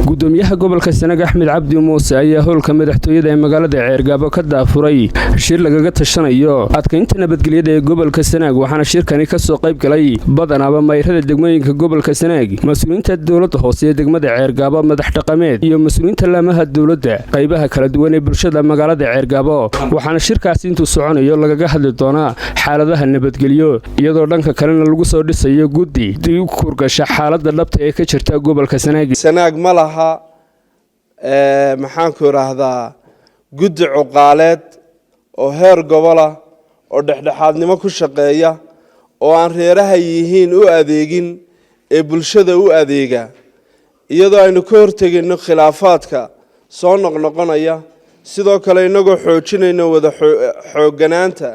gudoomiyaha gobolka Sanaag Axmed Cabdi Muuse ayaa howlka madaxtooyada ee magaalada Ceergaabo ka daafuray shir lagaga tashanayo adkeynta nabadgelyada ee gobolka Sanaag waxaana shirkani ka soo qayb galay badanaba mayrada degmooyinka gobolka Sanaag mas'uuliyiinta dawladda hoose ee degmada Ceergaabo madax dhaqameed iyo mas'uuliyiinta laamaha dawladda qaybaha kala duwan ee bulshada magaalada Ceergaabo waxaana shirkaasi intuu soconayo lagaga hadli doonaa xaaladaha nabadgelyo iyadoo dhanka kalena lagu soo dhisayo guddi dib u kurgasha xaaladda dhabta ee ka jirta gobolka Sanaag malaha maxaan ku raahdaa guddi cuqaaleed oo heer gobol ah oo dhexdhexaadnimo ku shaqeeya oo aan reeraha yihiin u adeegin ee bulshada u adeega iyadoo aynu ka hortagino khilaafaadka soo noqnoqonaya sidoo kale inagoo xoojinayno wada xooganaanta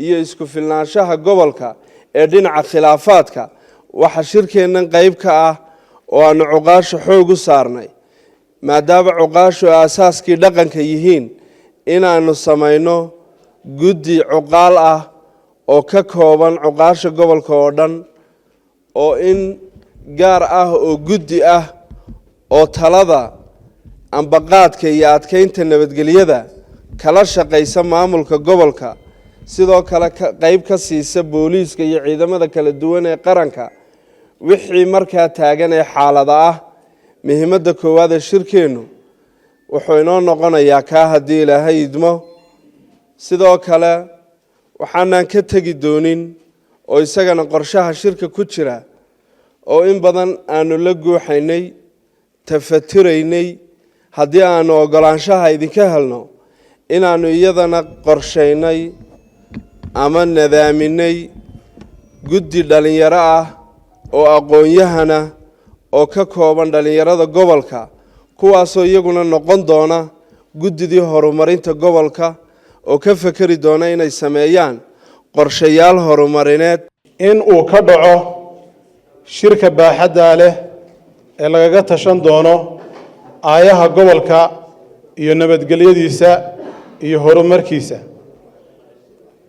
iyo isku filnaanshaha gobolka ee dhinaca khilaafaadka waxa shirkeennan qayb ka ah oo aanu cuqaasha xoog u saarnay maadaama cuqaashu aasaaskii dhaqanka yihiin inaanu samayno guddi cuqaal ah oo ka kooban cuqaasha gobolka oo dhan oo in gaar ah oo guddi ah oo talada ambaqaadka iyo adkeynta nabadgelyada kala shaqaysa maamulka gobolka sidoo kale qayb ka siisa booliiska iyo ciidamada kala duwan ee qaranka wixii markaa taagan ee xaalada ah muhiimadda koowaad ee shirkeenu wuxuu inoo noqonayaa kaa haddii ilaahay idmo sidoo kale waxaanan ka tegi doonin oo isagana qorshaha shirka ku jira oo in badan aanu la guuxaynay tafaturaynay haddii aanu ogolaanshaha idinka helno inaanu iyadana qorshaynay ama nadaaminay guddi dhalinyaro ah oo aqoon-yahana oo ka kooban dhalinyarada gobolka kuwaasoo iyaguna noqon doona guddidii horumarinta gobolka oo ka fakari doona inay sameeyaan qorshayaal horumarineed in uu ka dhaco shirka baaxadda leh ee lagaga tashan doono aayaha gobolka iyo nabadgelyadiisa iyo horumarkiisa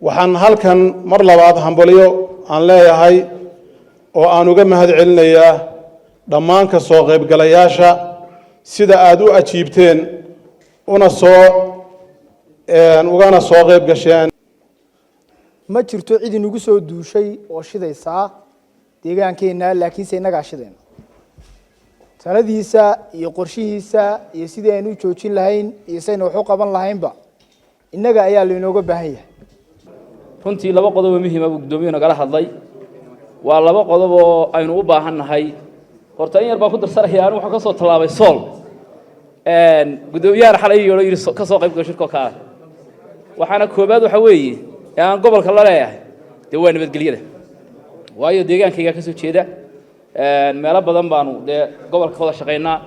waxaan halkan mar labaad hambalyo aan leeyahay oo aan uga mahad celinayaa dhammaan ka soo qaybgalayaasha sida aad u ajiibteen ugana soo qayb gasheen ma jirto cid inagu soo duushay oo shidaysaa deegaankeena laakiinse inagaa shidayna taladiisa iyo qorshihiisa iyo sidii aynu u joojin lahayn iyo saynu wax u qaban lahaynba inaga ayaa laynooga baahan yahay runtii laba qodob oo muhiim ah gudoomiyuhu nagala hadlay waa laba qodob oo aynu u baahannahay horta in yar baa ku darsanaya anigu waxaan ka soo tallaabay sool gudoomiyaha xalay yiri ka soo qayb gasho shirka ka ah waxaana koobaad waxa weeye aan gobolka la leeyahay waa nabadgelyada waayo deegaankayga ka soo jeeda meelo badan baanu gobolka wada shaqeynaa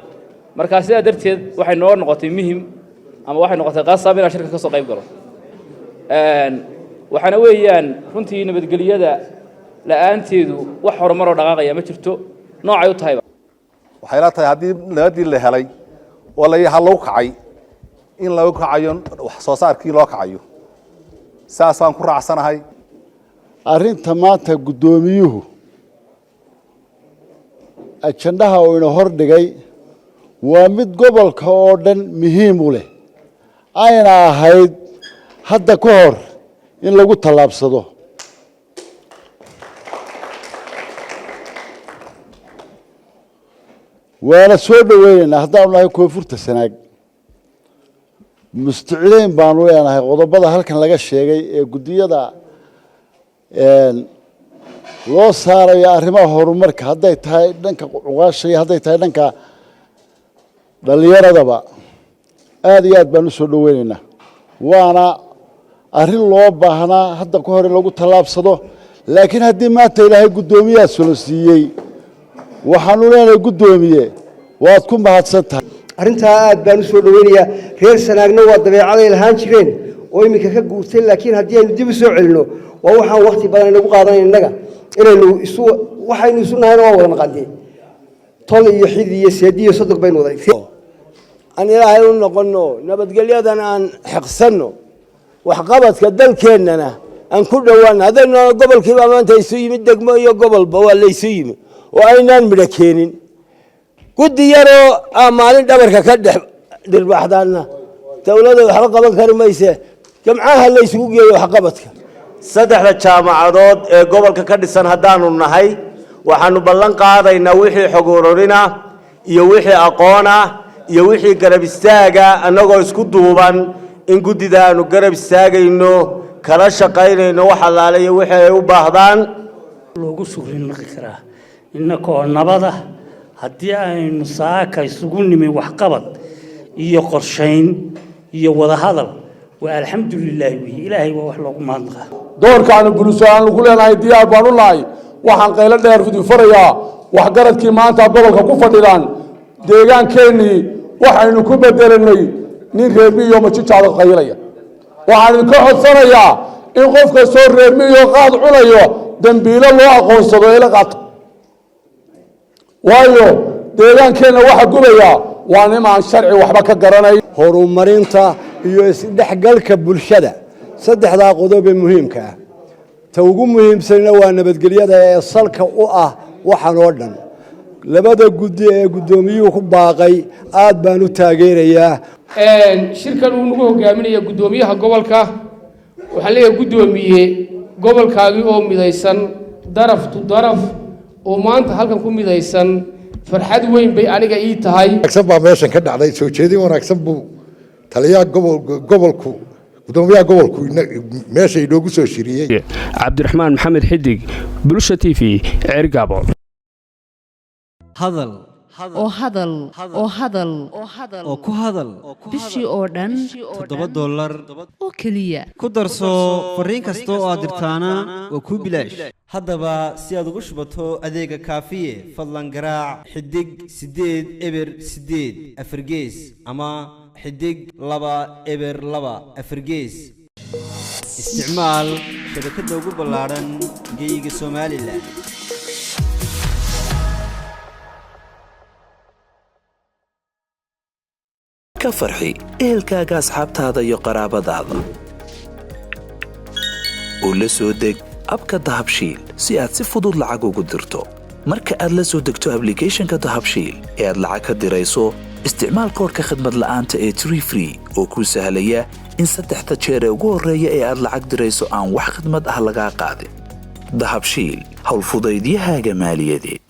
marka sidaa darteed waxay noo noqotay muhiim ama waxay noqotay qaasab in shirka ka soo qayb galo waxaana weeyaan runtii nabadgelyada la'aanteedu wax horumar oo dhaqaaqaya ma jirto noocay u tahay waxay la tahay haddii nabadii la helay oo la yahay lagu kacay in lagu kacayo wax soo saarkii loo kacayo saasaan ku raacsanahay arrinta maanta gudoomiyuhu ajandaha oo ina hor dhigay waa mid gobolka oo dhan muhiim u leh ayna ahayd hadda ka hor in lagu tallaabsado waana soo dhaweynaynaa haddaanu nahay koonfurta Sanaag mustaciliin baanu leenahay qodobada halkan laga sheegay ee guddiyada loo saarayo arrimaha horumarka hadday tahay dhanka cuqaasha iyo hadday tahay dhanka dhalinyaradaba aad iyo aad baanu soo dhaweynaynaa waana arrin loo baahnaa hadda ka hor in lagu tallaabsado laakiin haddii maanta ilaahay guddoomiyaha soo siiyey waxaanu leenahay guddoomiye waad ku mahadsan tahay arrintaa aad baan u soo dhaweynayaa reer Sanaagna waa dabeecaday lahaan jireen oo iminka ka guurtay laakiin haddii aynu dib u soo celino waa waxaan waqti badan inagu qaadanayna innaga inaynu waxaynu isu nahayna waa wada naqaanay tol iyo xid iyo seed iyo sodog baynu waday aan ilaahay u noqono nabadgelyadan aan xaqsanno waxqabadka dalkeennana aan ku dhawaan hadaynu gobolkiiba maanta isu yimid degmo iyo gobolba waa la isu yimid oo aynaan midho keenin guddi yaroo maalin dhabarka ka dhex dhirbaxdaanna dowladda waxba qaban kari mayse jamcaha la isugu geeyo waxqabadka saddexda jaamacadood ee gobolka ka dhisan haddaanu nahay waxaanu ballan qaadaynaa wixii xog ururina iyo wixii aqoon ah iyo wixii garab istaaga annagoo isku duuban in guddida aanu garab istaagayno kala shaqaynayno wax allaale iyo wixii ay u baahdaan loogu shukrin naqi karaa innakoo nabada haddii aynu saaka isugu nimi waxqabad iyo qorshayn iyo wadahadal waa alxamdulilaahi wiyi ilaahay waa wax loogu mahadnaqaa doorkaanu bulsho aan ku leenahay diyaar baan u nahay waxaan qaylo dheer farayaa waxgaradkii maanta gobolka ku fadhidaan deegaankeenii waxaynu ku bedelanay nin reermiyo majijaada qaylaya waxaan idinka codsanayaa in qof kastoo reermiyo qaad cunayo dambiilo loo aqoonsado ee la qaato waayo deegaankeenna waxa gubaya waa nimaan sharci waxba ka garanay horumarinta iyo isdhexgalka bulshada saddexdaa qodob ee muhiimka ah ta ugu muhiimsanna waa nabadgelyada ee salka u ah waxaan oo dhan labada guddi ee guddoomiyuhu ku baaqay aad baan u taageerayaa shirkan uu nagu hogaaminaya guddoomiyaha gobolka waxaan leeyahay guddoomiye gobolkaagii oo midaysan daraf tu daraf oo maanta halkan ku midaysan farxad weyn bay aniga ii tahay wanaagsan baa meeshan ka dhacday soo jeedin wanaagsan buu taliyaha gobolku gudoomiyaha gobolku meesha inoogu soo shiriyey cabdiraxmaan maxamed xidig bulsha TV Ceergaabo hadal oo hadal oo hadal oo ku hadal bishii oo dhan $7 oo kaliya ku darso fariin kasta oo aad dirtaana waa ku bilaash haddaba si aad ugu shubato adeega kaafiye fadlan garaac xidig 8 eber 8 afargees ama xidig 2 eber 2 afargees isticmaal shabakadda ugu ballaaran geyga Soomaaliland ka farxi ehelkaaga asxaabtaada iyo qaraabadaada oo la soo deg abka dahabshiil si aad si fudud lacag ugu dirto marka aad la soo degto applicationka dahabshiil ee aad lacag ka dirayso isticmaal koodka khidmad la'aanta ee Tree Free oo kuu sahlaya in 3 jeer ee ugu horreeya ee aad lacag dirayso aan wax khidmad ah laga qaadin dahabshiil hawl fudaydiyahaaga maaliyadeed